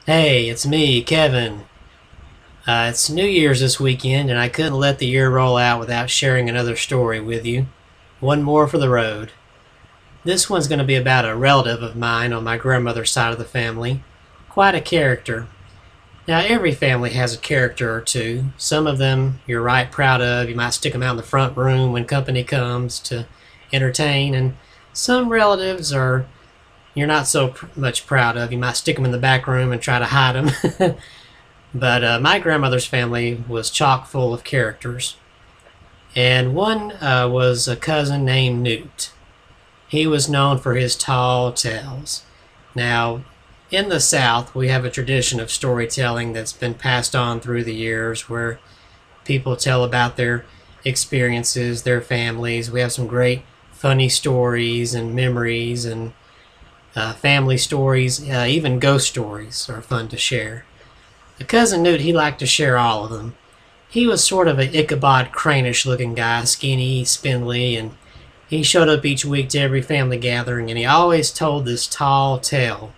Hey, it's me, Kevin. It's New Year's this weekend, and I couldn't let the year roll out without sharing another story with you. One more for the road. This one's going to be about a relative of mine on my grandmother's side of the family. Quite a character. Now, every family has a character or two. Some of them you're right proud of. You might stick them out in the front room when company comes to entertain, and some relatives are you're not so much proud of. You might stick them in the back room and try to hide them. But my grandmother's family was chock full of characters. And one was a cousin named Newt. He was known for his tall tales. Now, in the South, we have a tradition of storytelling that's been passed on through the years where people tell about their experiences, their families. We have some great funny stories and memories and family stories, even ghost stories are fun to share. The cousin Newt, he liked to share all of them. He was sort of an Ichabod Crane-ish looking guy, skinny, spindly, and he showed up each week to every family gathering, and he always told this tall tale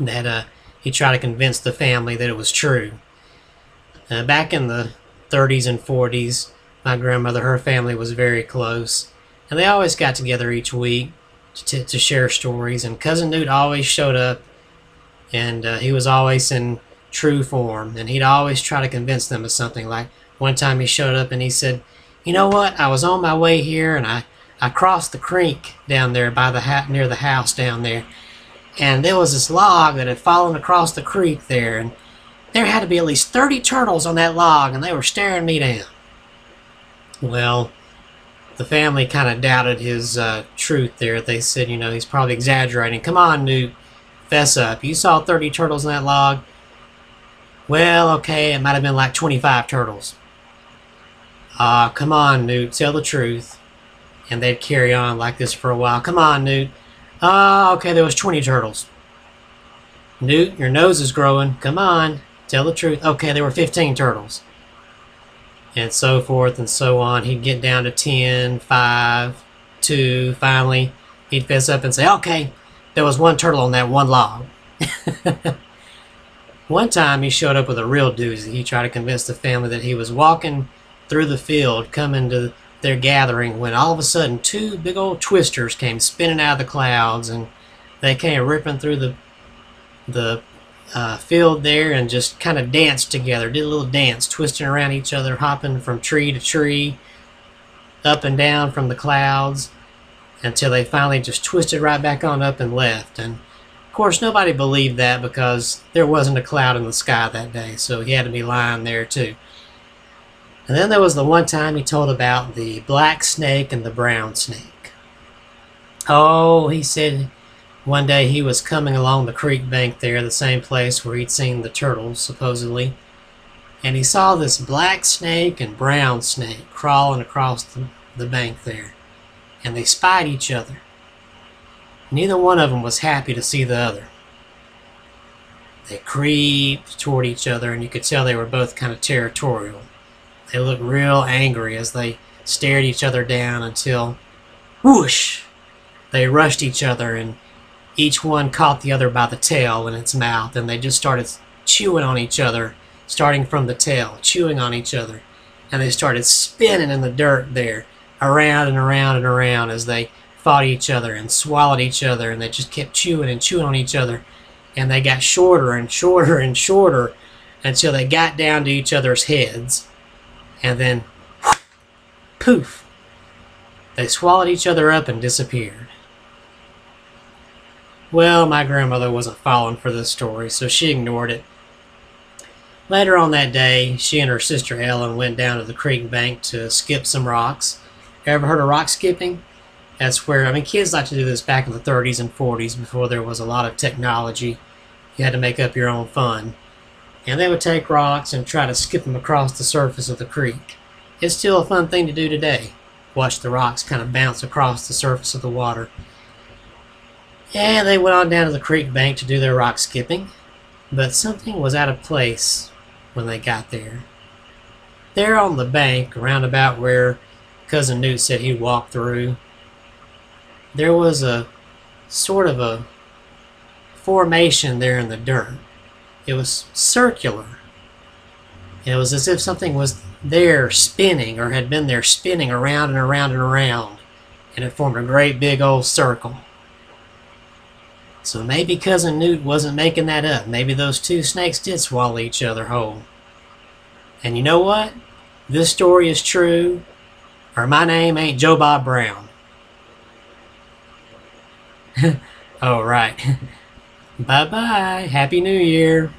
that he tried to convince the family that it was true. Back in the 30s and 40s, my grandmother, her family was very close, and they always got together each week to share stories, and Cousin Newt always showed up, and he was always in true form, and he'd always try to convince them of something. Like one time he showed up and he said, "You know what? I was on my way here, and I crossed the creek down there by the near the house down there, and there was this log that had fallen across the creek there, and there had to be at least 30 turtles on that log, and they were staring me down." Well, the family kind of doubted his truth there. They said, he's probably exaggerating. "Come on, Newt, fess up. You saw 30 turtles on that log?" "Well, okay, it might have been like 25 turtles." "Ah, come on, Newt, tell the truth." And they'd carry on like this for a while. "Come on, Newt." "Ah, okay, there was 20 turtles." "Newt, your nose is growing. Come on, tell the truth." "Okay, there were 15 turtles." And so forth and so on. He'd get down to 10, 5, 2. Finally, he'd fess up and say, "Okay, there was one turtle on that one log." One time he showed up with a real doozy. He tried to convince the family that he was walking through the field coming to their gathering when all of a sudden two big old twisters came spinning out of the clouds, and they came ripping through the field there and just kind of danced together, did a little dance, twisting around each other, hopping from tree to tree, up and down from the clouds, until they finally just twisted right back on up and left. And of course, nobody believed that because there wasn't a cloud in the sky that day, so he had to be lying there too. And then there was the one time he told about the black snake and the brown snake. Oh, he said one day he was coming along the creek bank there, the same place where he'd seen the turtles, supposedly, and he saw this black snake and brown snake crawling across the bank there, and they spied each other. Neither one of them was happy to see the other. They creeped toward each other, and you could tell they were both kind of territorial. They looked real angry as they stared each other down until, whoosh, they rushed each other, and each one caught the other by the tail in its mouth, and they just started chewing on each other, starting from the tail, chewing on each other. And they started spinning in the dirt there, around and around and around as they fought each other and swallowed each other, and they just kept chewing and chewing on each other, and they got shorter and shorter and shorter until they got down to each other's heads, and then poof, they swallowed each other up and disappeared. Well, my grandmother wasn't falling for this story, so she ignored it. Later on that day, she and her sister Ellen went down to the creek bank to skip some rocks. Ever heard of rock skipping? That's where, kids like to do this back in the 30s and 40s before there was a lot of technology. You had to make up your own fun. And they would take rocks and try to skip them across the surface of the creek. It's still a fun thing to do today. Watch the rocks kind of bounce across the surface of the water. And they went on down to the creek bank to do their rock skipping. But something was out of place when they got there. There on the bank, around about where Cousin Newt said he'd walk through, there was a sort of a formation there in the dirt. It was circular. It was as if something was there spinning, or had been there spinning around and around and around, and it formed a great big old circle. So maybe Cousin Newt wasn't making that up. Maybe those two snakes did swallow each other whole. And you know what? This story is true, or my name ain't Joe Bob Brown. Oh, right. Bye-bye. Happy New Year.